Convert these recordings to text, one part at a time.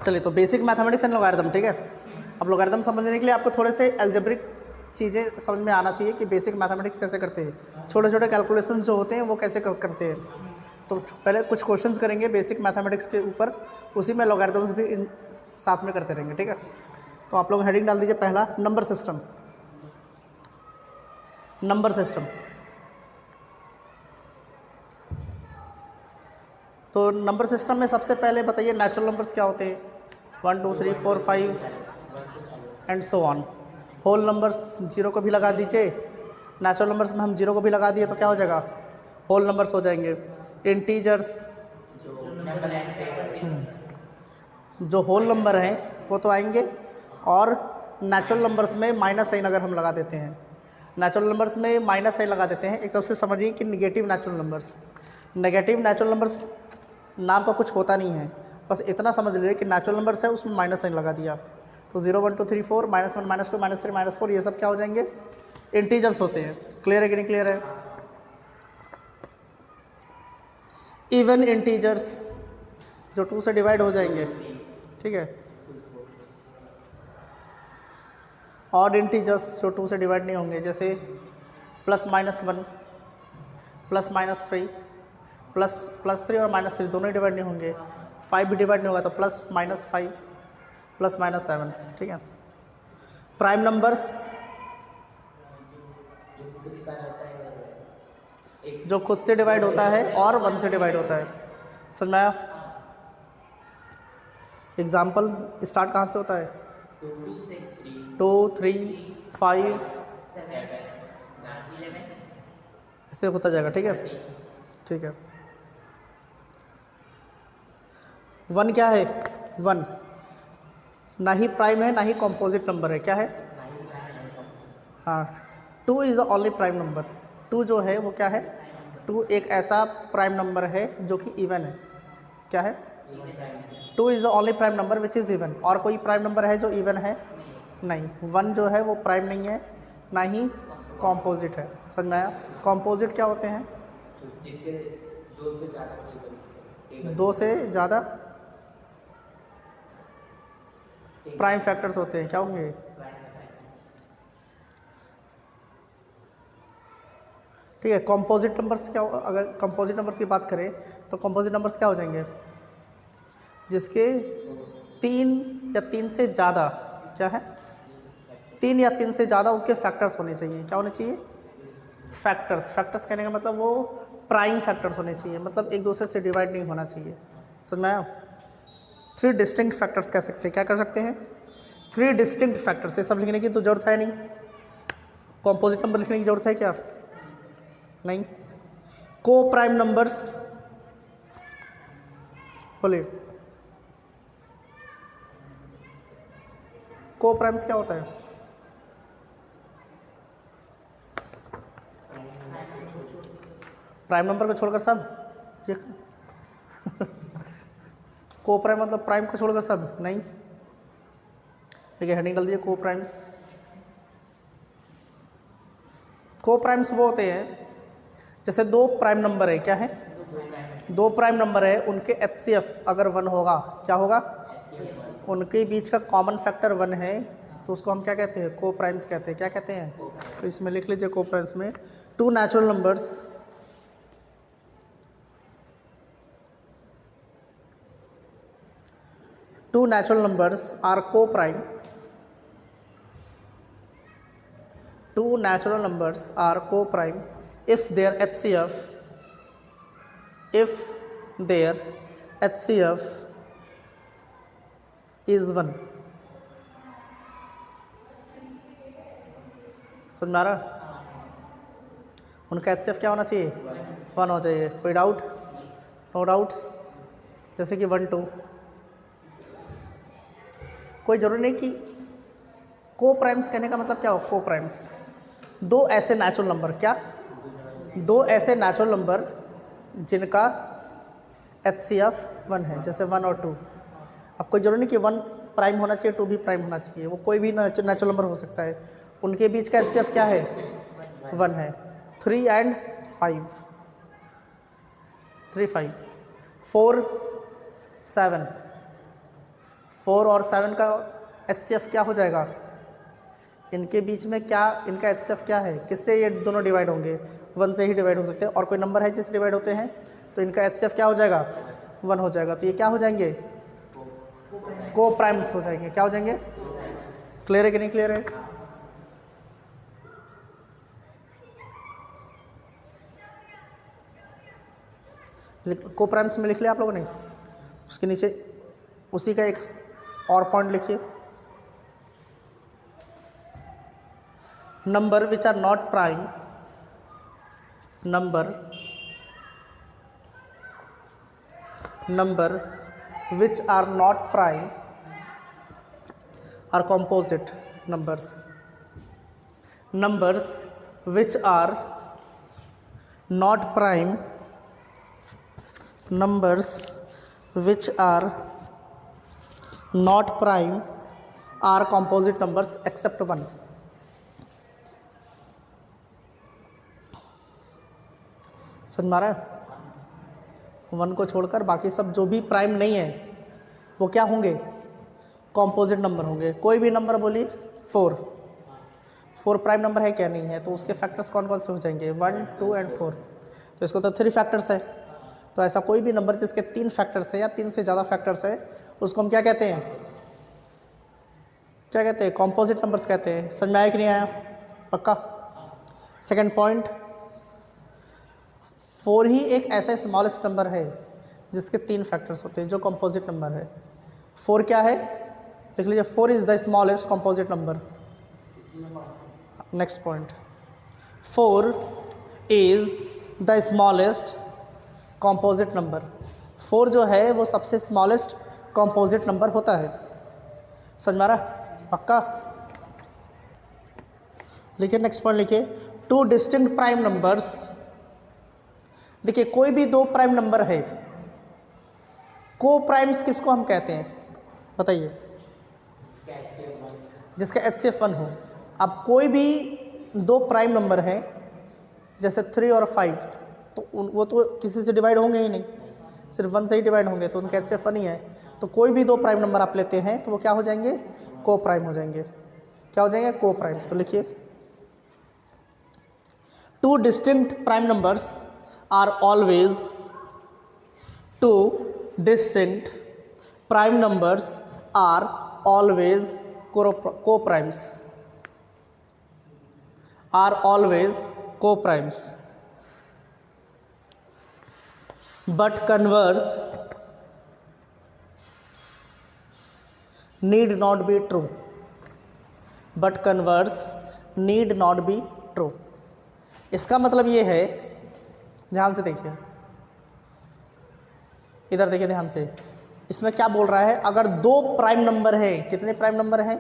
चलिए, तो basic mathematics and logarithm, ठीक है। अब लॉगरिथम समझने के लिए आपको थोड़े से एल्जेब्रिक चीज़ें समझ में आना चाहिए कि बेसिक मैथमेटिक्स कैसे करते हैं, छोटे छोटे कैलकुलेशन जो होते हैं वो कैसे करते हैं। तो पहले कुछ क्वेश्चंस करेंगे बेसिक मैथमेटिक्स के ऊपर, उसी में लॉगरिथम्स भी इन साथ में करते रहेंगे, ठीक है। तो आप लोग हेडिंग डाल दीजिए, पहला नंबर सिस्टम। नंबर सिस्टम, तो नंबर सिस्टम में सबसे पहले बताइए नेचुरल नंबर्स क्या होते हैं। 1 2 3 4 5 and so on. Whole numbers zero को भी लगा दीजिए, नेचुरल नंबर्स में हम जीरो को भी लगा दिए तो क्या हो जाएगा, होल नंबर्स हो जाएंगे। इंटीजर्स, जो होल नंबर हैं वो तो आएंगे, और नेचुरल नंबर्स में माइनस साइन अगर हम लगा देते हैं, नेचुरल नंबर्स में माइनस साइन लगा देते हैं, एक तरफ से समझिए कि negative natural numbers. Negative natural numbers नाम का कुछ होता नहीं है, बस इतना समझ लीजिए कि नेचुरल नंबर्स है उसमें माइनस साइन लगा दिया, तो 0 1 2 3 4 -1 -2 -3 -4 ये सब क्या हो जाएंगे, इंटीजर्स होते हैं। क्लियर है कि नहीं क्लियर है। इवन इंटीजर्स जो 2 से डिवाइड हो जाएंगे, ठीक है। ऑड इंटीजर्स जो 2 से डिवाइड नहीं होंगे, जैसे +-1 +-3 ++3 और -3 दोनों ही डिवाइड नहीं होंगे। 5 भी डिवाइड नहीं होगा तो +-5 +-7, ठीक है। प्राइम नंबर्स जो खुद से डिवाइड होता है और 1 से डिवाइड होता है, समझ में आया। एग्जाम्पल स्टार्ट कहाँ से होता है, 2 3 5 ऐसे होता जाएगा, ठीक है, ठीक है। 1 क्या है, 1 ना ही प्राइम है ना ही कॉम्पोजिट नंबर है, क्या है, हाँ। 2 is the only prime number. 2 जो है वो क्या है, 2 एक ऐसा प्राइम नंबर है जो कि इवन है, क्या है, 2 is the only prime number which is even. और कोई प्राइम नंबर है जो इवन है, नहीं। 1 जो है वो प्राइम नहीं है ना ही कॉम्पोजिट है, समझ में आया। कॉम्पोजिट क्या होते हैं, 2 से ज़्यादा प्राइम फैक्टर्स होते हैं, क्या होंगे, ठीक है। कंपोजिट नंबर्स क्या, अगर कंपोजिट नंबर्स की बात करें तो कंपोजिट नंबर्स क्या हो जाएंगे, जिसके 3 या 3 से ज़्यादा, क्या है, 3 या 3 से ज़्यादा उसके फैक्टर्स होने चाहिए, क्या होने चाहिए, फैक्टर्स। फैक्टर्स कहने का मतलब वो प्राइम फैक्टर्स होने चाहिए, मतलब एक दूसरे से डिवाइड नहीं होना चाहिए, समझ में आया। 3 डिस्टिंक्ट फैक्टर्स कह सकते हैं, क्या कह सकते हैं, 3 डिस्टिंक्ट फैक्टर्स। ये सब लिखने की तो जरूरत है नहीं, कंपोजिट नंबर लिखने की जरूरत है क्या, नहीं। को प्राइम नंबर्स, बोलिए, को प्राइम्स क्या होता है, प्राइम नंबर को छोड़कर सब, ये को प्राइम मतलब प्राइम को छोड़कर सब, नहीं। ठीक है, हेडिंग डाल दीजिए, को प्राइम्स। को प्राइम्स वो होते हैं जैसे 2 प्राइम नंबर है, क्या है, 2 प्राइम नंबर है, उनके एचसीएफ अगर 1 होगा, क्या होगा, उनके बीच का कॉमन फैक्टर 1 है, तो उसको हम क्या कहते हैं, को प्राइम्स कहते हैं, क्या कहते हैं। तो इसमें लिख लीजिए को प्राइम्स में 2 natural numbers are co-prime. 2 natural numbers are co-prime if their HCF is 1. समझ में आ रहा, उनका HCF क्या होना चाहिए, 1 हो चाहिए। कोई डाउट, नो डाउट्स। जैसे कि 1 2, कोई जरूरी नहीं कि को प्राइम्स कहने का मतलब क्या हो, को प्राइम्स 2 ऐसे नेचुरल नंबर, क्या, 2 ऐसे नेचुरल नंबर जिनका HCF 1 है, जैसे 1 और 2। अब कोई जरूरी नहीं कि 1 प्राइम होना चाहिए 2 भी प्राइम होना चाहिए, वो कोई भी नेचुरल नंबर हो सकता है, उनके बीच का HCF क्या है, 1 है। 3 and 5, 3 5 4 7 4 और 7 का HCF क्या हो जाएगा? इनके बीच में क्या इनका HCF क्या है? किससे ये दोनों डिवाइड होंगे? 1 से ही डिवाइड हो सकते हैं। और कोई नंबर है जिससे डिवाइड होते हैं तो इनका HCF क्या हो जाएगा? 1 हो जाएगा। तो ये क्या हो जाएंगे? को प्राइम्स हो जाएंगे। क्या हो जाएंगे? क्लियर है कि नहीं क्लियर है? को प्राइम्स में लिख लिया आप लोगों ने? उसके नीचे उसी का एक और पॉइंट लिखिए, number which are not prime, number which are not prime are composite numbers. Numbers which are not prime, numbers which are not prime are composite numbers except 1. समझ में आ रहा है? 1 को छोड़कर बाकी सब जो भी प्राइम नहीं है वो क्या होंगे? कॉम्पोजिट नंबर होंगे। कोई भी नंबर बोलिए, 4 प्राइम नंबर है क्या? नहीं है। तो उसके फैक्टर्स कौन कौन से हो जाएंगे? 1, 2 एंड 4। तो इसको तो 3 फैक्टर्स है। तो ऐसा कोई भी नंबर जिसके 3 फैक्टर्स है या 3 से ज़्यादा फैक्टर्स है उसको हम क्या कहते हैं? क्या कहते हैं? कॉम्पोजिट नंबर्स कहते हैं। समझ में आया कि नहीं आया? पक्का? सेकेंड पॉइंट, 4 ही एक ऐसा स्मॉलेस्ट नंबर है जिसके 3 फैक्टर्स होते हैं जो कंपोजिट नंबर है। 4 क्या है? देख लीजिए, 4 is the smallest composite number. Next point, 4 is the smallest composite number. 4 जो है वो सबसे स्मॉलेस्ट कंपोजिट नंबर होता है। समझ में आ रहा? पक्का? लिखिए नेक्स्ट पॉइंट, लिखिए 2 डिस्टिंक्ट प्राइम नंबर्स। देखिए, कोई भी 2 प्राइम नंबर है, को प्राइम्स किसको हम कहते हैं? बताइए। जिसका HCF 1 हो। अब कोई भी 2 प्राइम नंबर है जैसे 3 और 5, तो वो तो किसी से डिवाइड होंगे ही नहीं, सिर्फ 1 से ही डिवाइड होंगे, तो उनका HCF 1 ही है। तो कोई भी 2 प्राइम नंबर आप लेते हैं तो वो क्या हो जाएंगे? को प्राइम हो जाएंगे। क्या हो जाएंगे? को प्राइम। तो लिखिए 2 distinct prime numbers are always 2 distinct prime numbers are always co-primes, are always co-primes, but converse need not be true, but converse need not be true। इसका मतलब ये है, ध्यान से देखिए, इधर देखिए ध्यान से, इसमें क्या बोल रहा है? अगर 2 प्राइम नंबर है, कितने प्राइम नंबर हैं?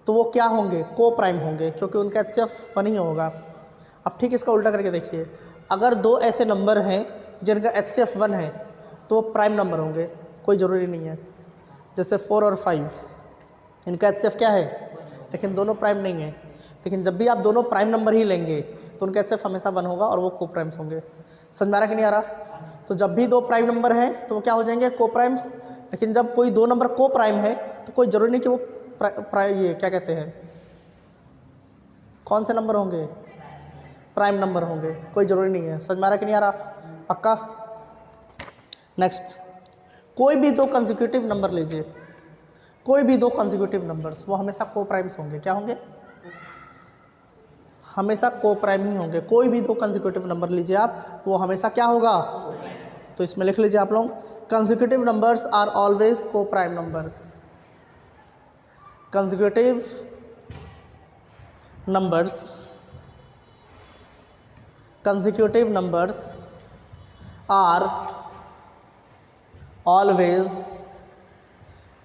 तो वो क्या होंगे? को प्राइम होंगे, क्योंकि उनका HCF 1 ही होगा। अब ठीक इसका उल्टा करके देखिए, अगर 2 ऐसे नंबर हैं जिनका HCF 1 है तो वो प्राइम नंबर होंगे। कोई ज़रूरी नहीं है। जैसे 4 और 5, इनका HCF क्या है? लेकिन दोनों प्राइम नहीं है। लेकिन जब भी आप दोनों प्राइम नंबर ही लेंगे तो उनका HCF हमेशा 1 होगा और वो को प्राइम्स होंगे। समझ में आ रहा कि नहीं आ रहा? तो जब भी 2 प्राइम नंबर हैं तो वो क्या हो जाएंगे? को प्राइम्स। लेकिन जब कोई 2 नंबर को प्राइम है तो कोई ज़रूरी नहीं कि वो ये क्या कहते हैं, कौन से नंबर होंगे? प्राइम नंबर होंगे। कोई ज़रूरी नहीं है। समझ में आ रहा कि नहीं आ रहा? पक्का? नेक्स्ट, कोई भी 2 कंसेक्यूटिव नंबर लीजिए, कोई भी 2 कंसेक्यूटिव नंबर्स, वो हमेशा को प्राइम्स होंगे। क्या होंगे? हमेशा को प्राइम ही होंगे। कोई भी 2 कंसेक्यूटिव नंबर लीजिए आप, वो हमेशा क्या होगा? तो इसमें लिख लीजिए आप लोग, consecutive numbers are always coprime numbers. Consecutive numbers are always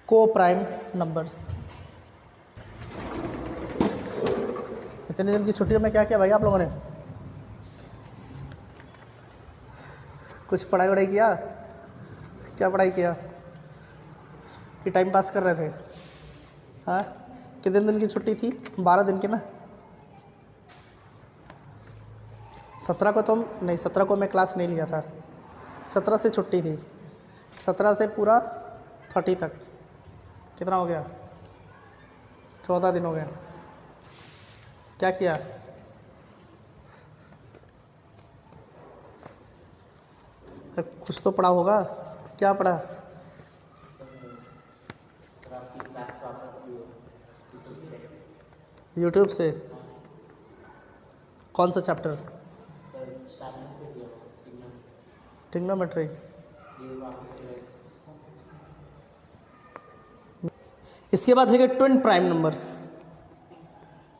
coprime numbers. इतने दिन की छुट्टियों में क्या किया भाई आप लोगों ने? कुछ पढ़ाई वढ़ाई किया? क्या पढ़ाई किया कि टाइम पास कर रहे थे? हाँ, कितने दिन की छुट्टी थी? 12 दिन की ना। 17 को तो नहीं, 17 को मैं क्लास नहीं लिया था। 17 से छुट्टी थी, 17 से पूरा 30 तक कितना हो गया? 14 दिन हो गया। क्या किया? कुछ तो पढ़ा होगा। क्या पढ़ा? यूट्यूब से। कौन सा चैप्टर? ट्रिग्नोमेट्री। इसके बाद है twin prime numbers.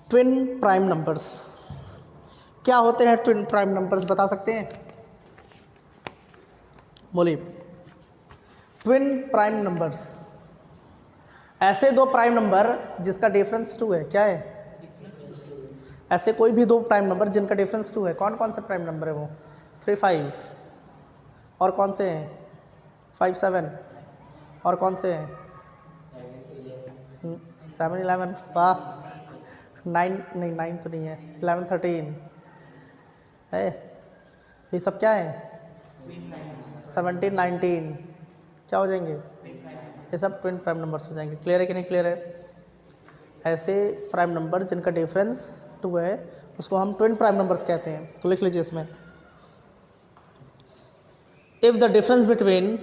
Twin prime numbers क्या होते हैं? ट्विन प्राइम नंबर्स बता सकते हैं? बोलिए। ट्विन प्राइम नंबर्स ऐसे दो प्राइम नंबर जिसका डिफरेंस 2 है। क्या है? ऐसे कोई भी दो प्राइम नंबर जिनका डिफरेंस 2 है। कौन कौन से प्राइम नंबर है वो? 3, 5। और कौन से हैं? 5, 7। और कौन से हैं? 7, 11। वाह। 9 नहीं, 9 तो नहीं है। 11, 13 है। ये सब क्या है? 17, 19 क्या हो जाएंगे? ये सब ट्विन प्राइम नंबर्स हो जाएंगे। क्लियर है कि नहीं क्लियर है? ऐसे प्राइम नंबर जिनका डिफरेंस 2 है उसको हम ट्विन प्राइम नंबर्स कहते हैं। तो लिख लीजिए इसमें, if the difference between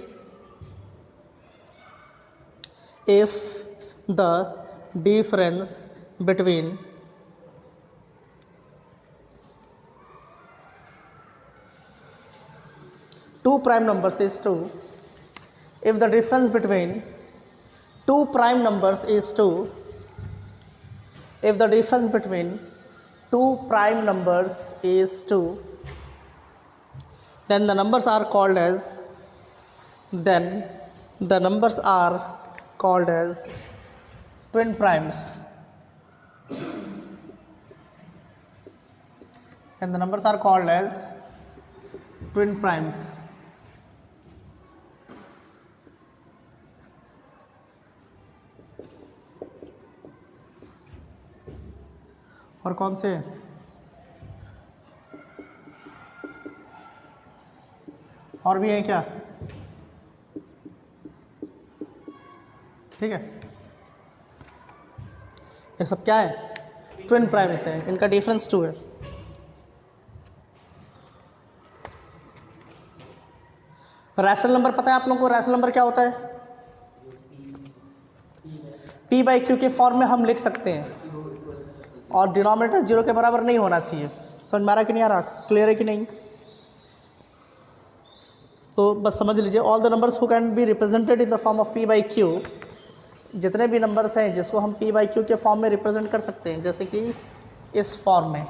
two prime numbers is 2, if the difference between two prime numbers is 2, if the difference between two prime numbers is 2, then the numbers are called as twin primes. And the numbers are called as twin primes. और कौन से? और भी है क्या? ठीक है, ये सब क्या है? ट्विन प्राइम्स है। इनका डिफरेंस 2 है। रैशनल नंबर पता है आप लोगों को? रैशनल नंबर क्या होता है? p/q के फॉर्म में हम लिख सकते हैं और डिनोमिनेटर 0 के बराबर नहीं होना चाहिए। समझ में आ रहा कि नहीं आ रहा? क्लियर है कि नहीं? तो बस समझ लीजिए, all the numbers who can be represented in the form of p/q, जितने भी नंबर्स हैं जिसको हम p/q के फॉर्म में रिप्रेजेंट कर सकते हैं, जैसे कि इस फॉर्म में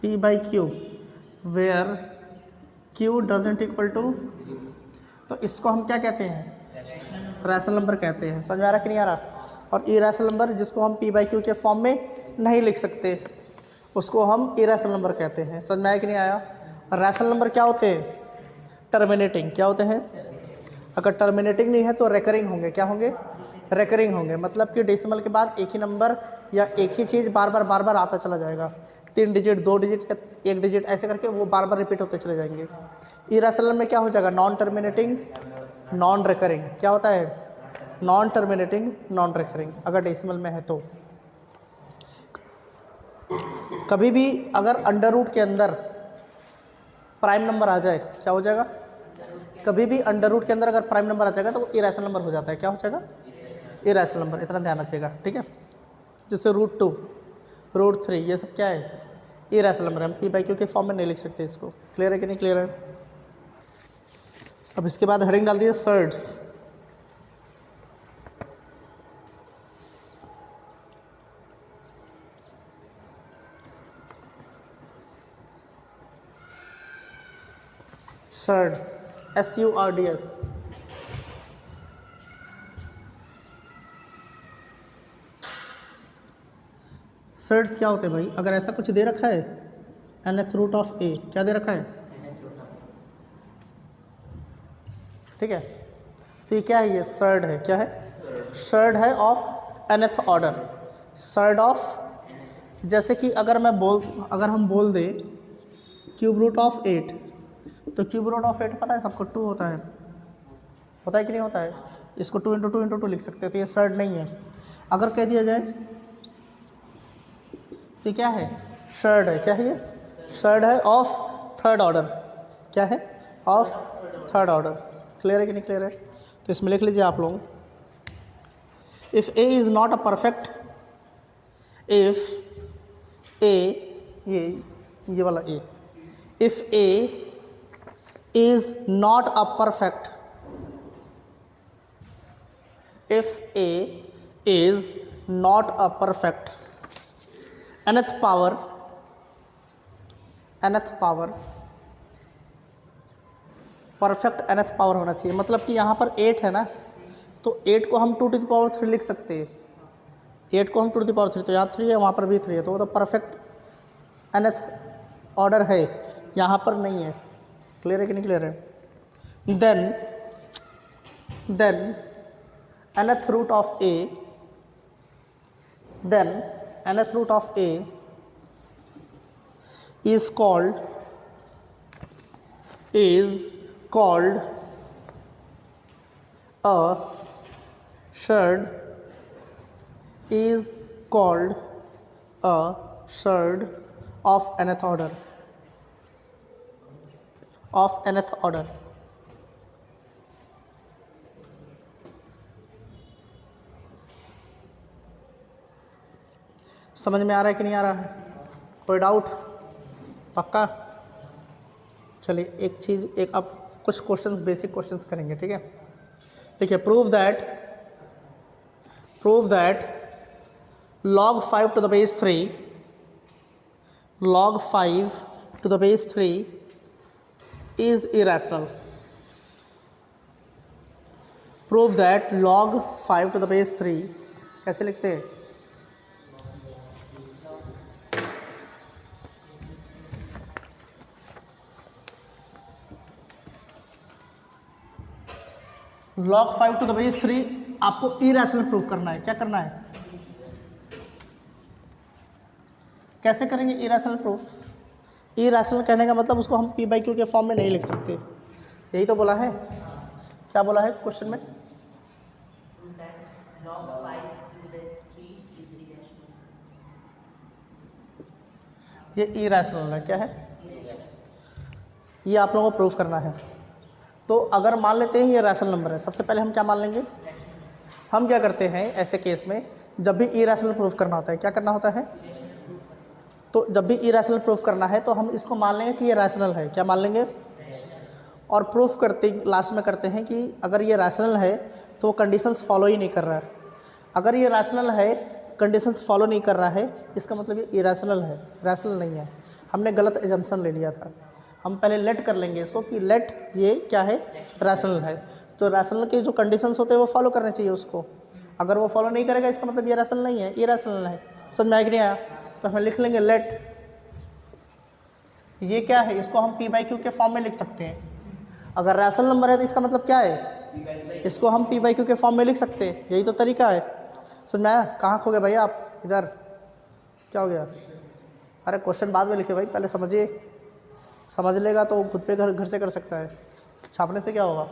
p/q where q doesn't equal to, तो इसको हम क्या कहते हैं? रैशनल नंबर कहते हैं। समझ में आ रहा कि नहीं आ रहा? और इरैशनल नंबर जिसको हम p/q के फॉर्म में नहीं लिख सकते उसको हम इरैशनल नंबर कहते हैं। समझ में आया कि नहीं आया? रैशनल नंबर क्या होते हैं? टर्मिनेटिंग। क्या होते हैं? अगर टर्मिनेटिंग नहीं है तो रेकरिंग होंगे। क्या होंगे? रेकरिंग होंगे। मतलब कि डेसिमल के बाद एक ही नंबर या एक ही चीज़ बार बार आता चला जाएगा। 3 डिजिट, 2 डिजिट या 1 डिजिट ऐसे करके वो बार बार रिपीट होते चले जाएंगे। इरैशनल में क्या हो जाएगा? Non terminating, non recurring. क्या होता है? नॉन टर्मिनेटिंग, नॉन रेकरिंग अगर डेसिमल में है तो। कभी भी अगर अंडर रूट के अंदर प्राइम नंबर आ जाए, क्या हो जाएगा? कभी भी अंडर रूट के अंदर अगर प्राइम नंबर आ जाएगा तो वो इरैशनल नंबर हो जाता है। क्या हो जाएगा? Irrational number. इतना ध्यान रखिएगा, ठीक है? जैसे √2, √3 ये सब क्या है? Irrational number. हम p/q के फॉर्म में नहीं लिख सकते इसको। क्लियर है कि नहीं क्लियर है? अब इसके बाद हेडिंग डाल दिए सर्ड्स। Surds, SURDS। सर्ड्स क्या होते हैं भाई? अगर ऐसा कुछ दे रखा है nth रूट ऑफ a, क्या दे रखा है? ठीक है, तो ये क्या है? ये सर्ड है। क्या है? सर्ड है of nth order. Surd of, जैसे कि अगर हम बोल दें क्यूब रूट ऑफ 8, तो क्यूब रूट ऑफ 8 पता है सबको 2 होता है। होता है कि नहीं होता है? इसको 2 × 2 × 2 लिख सकते हैं, तो ये सर्ड नहीं है। अगर कह दिया जाए तो क्या है, सर्ड है। क्या है ये, सर्ड है ऑफ थर्ड ऑर्डर। क्या है, ऑफ थर्ड ऑर्डर। क्लियर है कि नहीं क्लियर है? तो इसमें लिख लीजिए आप लोग, if A is not a perfect, if A, ये वाला A, if A is not a perfect, if A is not a perfect nth power, perfect nth power होना चाहिए। मतलब कि यहाँ पर 8 है ना, तो 8 को हम 2⁻³ लिख सकते हैं। 8 को हम 2⁻³, तो यहाँ 3 है, वहाँ पर भी 3 है, तो वो तो परफेक्ट nth ऑर्डर है, यहाँ पर नहीं है। क्लियर है कि नहीं क्लियर है? Then nth root of A, then nth root of A is called a surd, is called a surd of nth order, of nth order। समझ में आ रहा है कि नहीं आ रहा है? कोई डाउट? पक्का? चलिए एक चीज़, एक अब कुछ क्वेश्चंस, बेसिक क्वेश्चंस करेंगे, ठीक है? देखिए, prove that log 5 to the base 3, log 5 to the base 3 is irrational। Prove that log 5 to the base 3 कैसे लिखते हैं? log 5 to the base 3 आपको इरेशनल प्रूफ करना है। क्या करना है? कैसे करेंगे इरेशनल प्रूफ? इरेशनल कहने का मतलब उसको हम p/q के फॉर्म में नहीं लिख सकते, यही तो बोला है। क्या बोला है क्वेश्चन में? ये इरेशनल है। क्या है? ये आप लोगों को प्रूफ करना है। तो अगर मान लेते हैं ये रैशनल नंबर है, सबसे पहले हम क्या मान लेंगे? हम क्या करते हैं ऐसे केस में, जब भी इरेशनल प्रूफ करना होता है, क्या करना होता है? तो जब भी इरेशनल प्रूफ करना है तो हम इसको मान लेंगे कि ये रैशनल है। क्या मान लेंगे? और प्रूफ करते लास्ट में करते हैं कि अगर ये रैशनल है तो वो कंडीशंस फॉलो ही नहीं कर रहा है। अगर ये रैशनल है, कंडीशंस फॉलो नहीं कर रहा है, इसका मतलब ये इरेशनल है, रैशनल नहीं है। हमने गलत एजम्पशन ले लिया था। हम पहले लेट कर लेंगे इसको कि लेट ये क्या है, रैशनल है। तो रैशनल के जो कंडीशंस होते हैं वो फॉलो करने चाहिए उसको। अगर वो फॉलो नहीं करेगा इसका मतलब ये रैशनल नहीं है, इरेशनल है। समझ में आया कि नहीं आया? तो हम लिख लेंगे लेट, ये क्या है, इसको हम p/q के फॉर्म में लिख सकते हैं। अगर रैशनल नंबर है तो इसका मतलब क्या है, इसको हम p/q के फॉर्म में लिख सकते हैं। यही तो तरीका है। समझ में आया? कहाँ खो गए भाई आप? इधर क्या हो गया? अरे क्वेश्चन बाद में लिखे भाई, पहले समझिए। समझ लेगा तो खुद पे घर से कर सकता है, छापने से क्या होगा?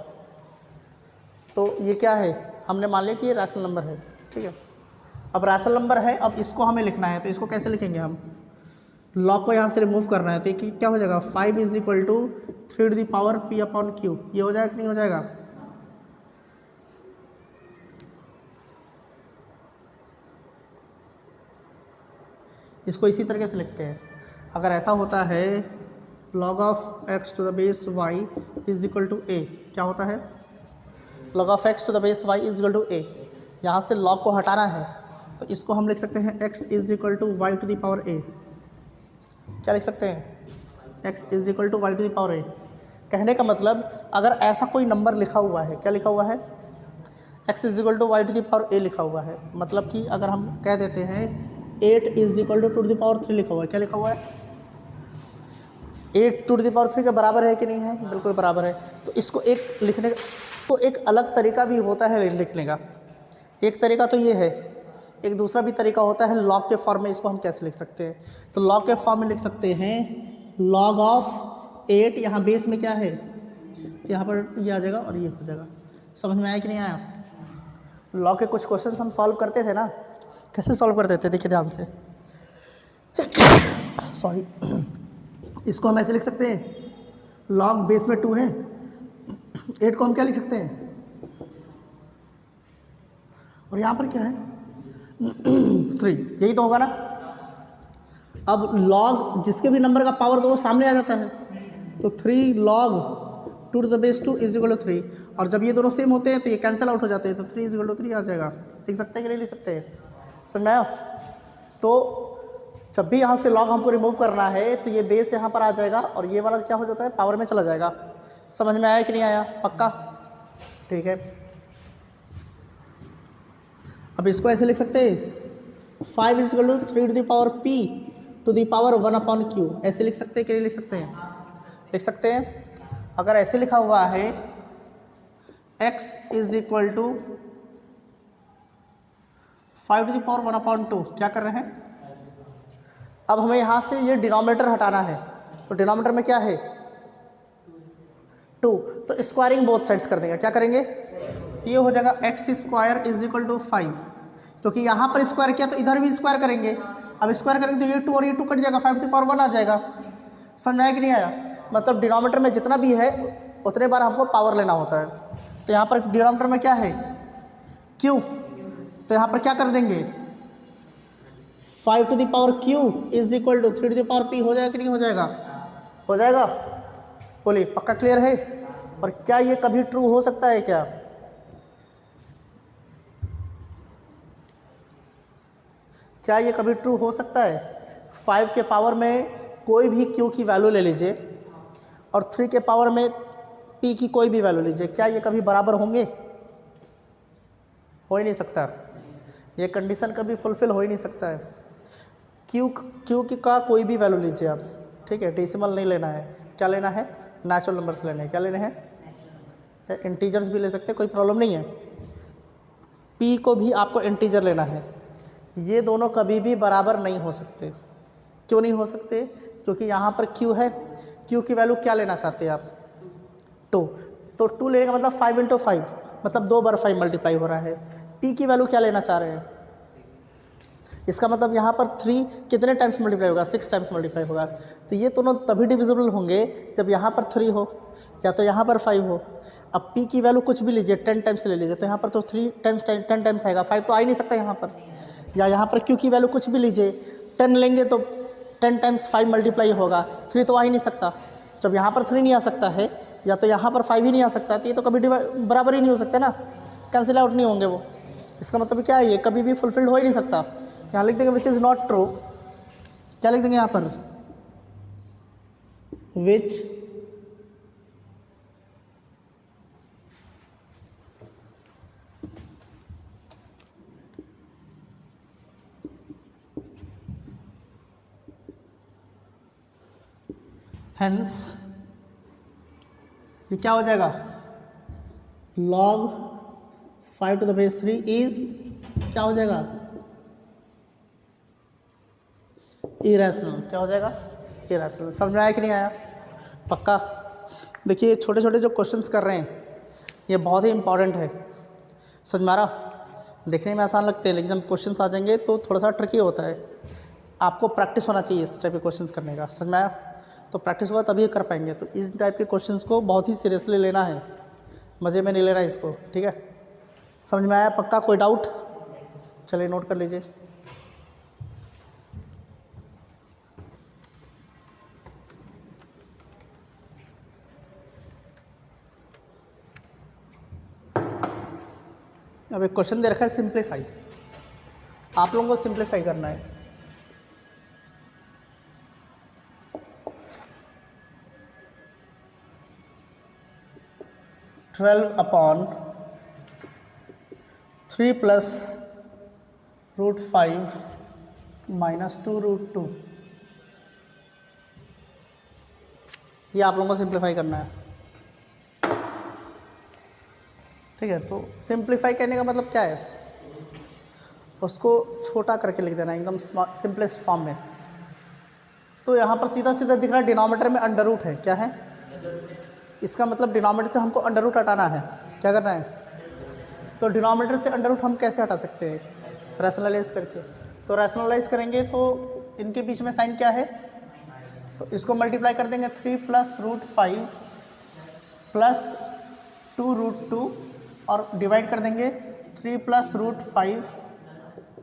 तो ये क्या है, हमने मान लिया कि ये रैशनल नंबर है, ठीक है। अब रैशनल नंबर है, अब इसको हमें लिखना है, तो इसको कैसे लिखेंगे हम? लॉग को यहाँ से रिमूव करना है, तो ये क्या हो जाएगा? 5 = 3 p/q। ये हो जाएगा कि नहीं हो जाएगा? इसको इसी तरीके से लिखते हैं। अगर ऐसा होता है log of x to the base y = a, क्या होता है? log of x to the base y = a। यहाँ से log को हटाना है तो इसको हम लिख सकते हैं x = y to the power a। क्या लिख सकते हैं? x = y to the power a। कहने का मतलब अगर ऐसा कोई नंबर लिखा हुआ है, क्या लिखा हुआ है? x = y to the power a लिखा हुआ है। मतलब कि अगर हम कह देते हैं 8 = 2 to the power 3 लिखा हुआ है, क्या लिखा हुआ है? 8 to the power 3 के बराबर है कि नहीं है? बिल्कुल बराबर है। तो इसको एक लिखने का तो एक अलग तरीका भी होता है लिखने का। एक तरीका तो ये है, एक दूसरा भी तरीका होता है लॉग के फॉर्म में। इसको हम कैसे लिख सकते हैं? तो लॉग के फॉर्म में लिख सकते हैं log of 8, यहाँ बेस में क्या है, तो यहाँ पर ये आ जाएगा और ये हो जाएगा। समझ में आया कि नहीं आया? लॉग के कुछ क्वेश्चन हम सॉल्व करते थे ना, कैसे सॉल्व करते थे देखिए ध्यान से। सॉरी, इसको हम ऐसे लिख सकते हैं, लॉग बेस में 2 है, 8 को हम क्या लिख सकते हैं, और यहाँ पर क्या है 3, यही तो होगा ना। अब लॉग जिसके भी नंबर का पावर दो वो सामने आ जाता है, तो 3 log 2 to the base 2 is equal to 3, और जब ये दोनों सेम होते हैं तो ये कैंसिल आउट हो जाते हैं, तो 3 इज इक्वल टू 3 आ जाएगा। लिख सकते हैं कि नहीं लिख सकते हैं, समझ में आया। तो जब भी यहाँ से लॉग हमको रिमूव करना है तो ये बेस यहाँ पर आ जाएगा और ये वाला क्या हो जाता है, पावर में चला जाएगा। समझ में आया कि नहीं आया, पक्का, ठीक है। अब इसको ऐसे लिख सकते हैं 5 is equal to 3 to the power p to the power 1/q, ऐसे लिख सकते हैं कि नहीं लिख सकते हैं, लिख सकते हैं। अगर ऐसे लिखा हुआ है x is equal to 5 to the power 1/2, क्या कर रहे हैं, अब हमें यहाँ से ये डिनोमिनेटर हटाना है, तो डिनोमिनेटर में क्या है 2, तो स्क्वायरिंग बोथ साइड्स कर देंगे, क्या करेंगे, तो ये हो जाएगा x square is equal to 5, क्योंकि यहाँ पर स्क्वायर किया तो इधर भी स्क्वायर करेंगे, अब स्क्वायर करेंगे तो ये 2 और ये 2 कट जाएगा, 5 टू द पावर 1 आ जाएगा। समझ आया कि नहीं आया, मतलब डिनोमिनेटर में जितना भी है उतने बार हमको पावर लेना होता है। तो यहाँ पर डिनोमिनेटर में क्या है q, तो यहाँ पर क्या कर देंगे 5 to the power q is equal to 3 to the power p, हो जाएगा कि नहीं हो जाएगा, हो जाएगा, बोलिए पक्का क्लियर है। और क्या ये कभी ट्रू हो सकता है, क्या ये कभी ट्रू हो सकता है, 5 के पावर में कोई भी q की वैल्यू ले लीजिए और 3 के पावर में p की कोई भी वैल्यू लीजिए, क्या ये कभी बराबर होंगे, हो ही नहीं सकता, ये कंडीशन कभी फुलफिल हो ही नहीं सकता है। q की का कोई भी वैल्यू लीजिए आप, ठीक है, डेसिमल नहीं लेना है, क्या लेना है, नेचुरल नंबर्स लेने हैं, क्या लेने हैं, इंटीजर्स भी ले सकते हैं, कोई प्रॉब्लम नहीं है। p को भी आपको इंटीजर लेना है, ये दोनों कभी भी बराबर नहीं हो सकते। क्यों नहीं हो सकते, क्योंकि यहाँ पर q है, q की वैल्यू क्या लेना चाहते हैं आप 2, तो 2 लेने का मतलब 5 इंटू 5, मतलब 2 बार 5 मल्टीप्लाई हो रहा है। p की वैल्यू क्या लेना चाह रहे हैं, इसका मतलब यहाँ पर 3 कितने टाइम्स मल्टीप्लाई होगा, 6 टाइम्स मल्टीप्लाई होगा। तो ये दोनों तभी डिविजिबल होंगे जब यहाँ पर 3 हो या तो यहाँ पर 5 हो। अब p की वैल्यू कुछ भी लीजिए, 10 टाइम्स ले लीजिए, तो यहाँ पर तो 10 टाइम्स आएगा, 5 तो आ ही नहीं सकता यहाँ पर। या यहाँ पर q की वैल्यू कुछ भी लीजिए, 10 लेंगे तो 10 टाइम्स 5 मल्टीप्लाई होगा, 3 तो आ ही नहीं सकता। जब यहाँ पर 3 नहीं आ सकता है या तो यहाँ पर 5 ही नहीं आ सकता, तो ये तो कभी बराबर ही नहीं हो सकते ना, कैंसिल आउट नहीं होंगे वो। इसका मतलब क्या है, ये कभी भी फुलफिल्ड हो ही नहीं सकता। यहाँ लिख देंगे विच इज़ नॉट ट्रू, क्या लिख देंगे यहाँ पर, विच हेंस ये क्या हो जाएगा, log 5 to the base 3 is क्या हो जाएगा, इरेशनल, क्या हो जाएगा, इरेशनल। समझ में आया कि नहीं आया, पक्का। देखिए छोटे छोटे जो क्वेश्चंस कर रहे हैं ये बहुत ही इंपॉर्टेंट है, समझ में आ रहा, देखने में आसान लगते हैं लेकिन जब क्वेश्चंस आ जाएंगे तो थोड़ा सा ट्रिकी होता है। आपको प्रैक्टिस होना चाहिए इस टाइप के क्वेश्चंस करने का, समझ में आया, तो प्रैक्टिस होगा तभी कर पाएंगे। तो इस टाइप के क्वेश्चंस को बहुत ही सीरियसली लेना है, मज़े में नहीं लेना है इसको, ठीक है, समझ में आया, पक्का। कोई डाउट, चलिए नोट कर लीजिए। अब एक क्वेश्चन दे रखा है सिंप्लीफाई, आप लोगों को सिंप्लीफाई करना है। (12/3 + √5 - 2√2), ये आप लोगों को सिंप्लीफाई करना है, ठीक है। तो सिंप्लीफाई करने का मतलब क्या है, उसको छोटा करके लिख देना एकदम सिंपलेस्ट फॉर्म में। तो यहाँ पर सीधा सीधा दिख रहा है डिनोमिनेटर में अंडर रूट है, क्या है, इसका मतलब डिनोमिनेटर से हमको अंडर रूट हटाना है, क्या करना है, तो तो डिनोमिनेटर से अंडर रूट हम कैसे हटा सकते हैं? रैशनलाइज करके। तो रैशनलाइज करेंगे तो इनके बीच में साइन क्या है, तो इसको मल्टीप्लाई कर देंगे 3 + √5 + 2√2 और डिवाइड कर देंगे 3 + √5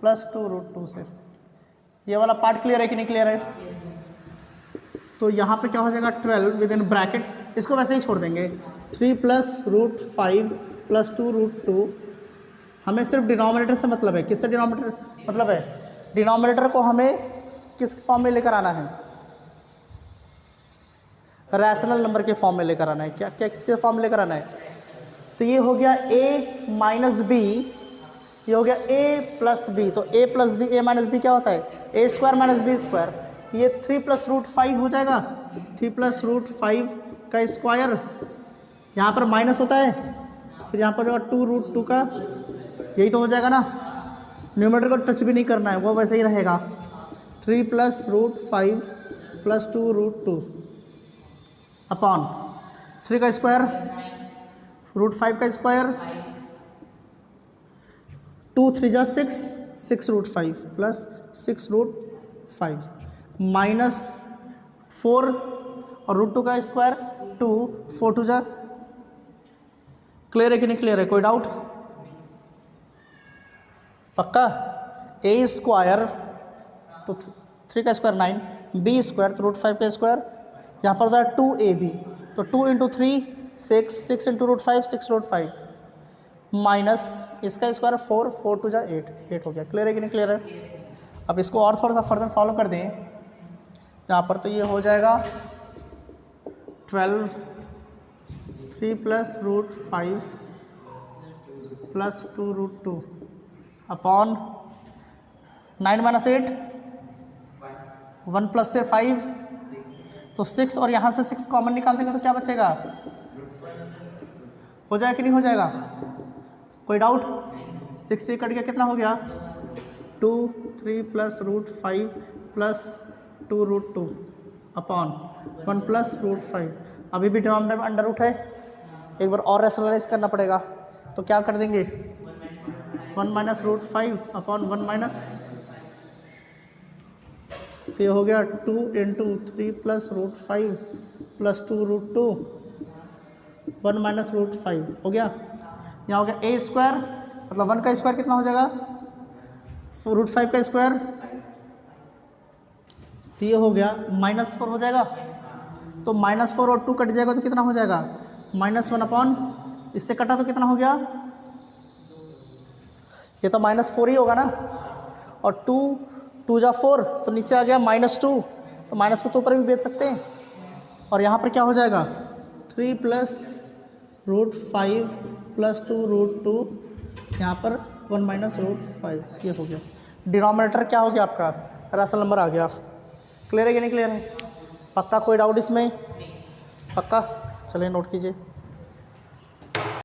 + 2√2 से। ये वाला पार्ट क्लियर है कि नहीं क्लियर है? तो यहाँ पे क्या हो जाएगा 12 विद इन ब्रैकेट, इसको वैसे ही छोड़ देंगे 3 + √5 + 2√2। हमें सिर्फ डिनोमिनेटर से मतलब है। किससे डिनोमिनेटर मतलब है? डिनोमिनेटर को हमें किस फॉर्म में लेकर आना है? रैशनल नंबर के फॉर्म में लेकर आना है। क्या क्या किसके फॉर्म में लेकर आना है? तो ये हो गया a - b, ये हो गया a + b। तो a + b, a - b क्या होता है? a² - b²। तो ये 3 + √5 हो जाएगा, 3 + √5 का स्क्वायर, यहाँ पर माइनस होता है, फिर यहाँ पर जो 2√2 का, यही तो हो जाएगा ना। न्यूमरेटर को टच भी नहीं करना है, वो वैसे ही रहेगा। 3 + √5 + 2√2 अपॉन 3 का स्क्वायर, √5 का स्क्वायर, 2 × 3 = 6, 6√5 + 6√5 -4 और √2 का स्क्वायर 2, 4 × 2 = क्लियर है कि नहीं क्लियर है? कोई डाउट? पक्का? a² तो 3 का स्क्वायर 9, b² तो √5 का स्क्वायर, यहाँ पर होता है 2ab, तो 2 × 3 6, 6 × √5 6√5 माइनस इसका स्क्वायर 4, 4 × 2 = 8, 8 हो गया। क्लियर है कि नहीं क्लियर है? अब इसको और थोड़ा सा फर्दर सॉल्व कर दें यहाँ पर, तो ये हो जाएगा 12 3 + √5 + 2√2 अपॉन 9 - 8, 1 + से 5, तो 6 और यहाँ से 6 कॉमन निकाल देंगे तो क्या बचेगा? हो जाएगा कि नहीं हो जाएगा? कोई डाउट? 6 से कट गया, कितना हो गया? 2 3 + √5 + 2√2 अपॉन 1 + √5। अभी भी डिनोमिनेटर में अंडर रूट है, एक बार और रैशनलाइज करना पड़ेगा, तो क्या कर देंगे 1 - √5 अपॉन 1 - तो ये हो गया 2 × 3 + √5 + 2√2 1 - √5 हो गया। यहाँ हो गया a² मतलब 1 का स्क्वायर कितना हो जाएगा? √5 का स्क्वायर, तो ये हो गया -4 हो जाएगा। तो -4 और 2 कट जाएगा तो कितना हो जाएगा? -1 अपॉन, इससे कटा तो कितना हो गया? ये तो -4 ही होगा ना। और 2 × 2 = 4, तो नीचे आ गया -2, तो माइनस को तो ऊपर भी भेज सकते हैं। और यहाँ पर क्या हो जाएगा 3 + √5 + 2√2, यहाँ पर 1 - √5, ये हो गया। डिनोमिनेटर क्या हो गया आपका? रैशनल नंबर आ गया। क्लियर है कि नहीं क्लियर है? पक्का? कोई डाउट इसमें? पक्का? चलिए नोट कीजिए।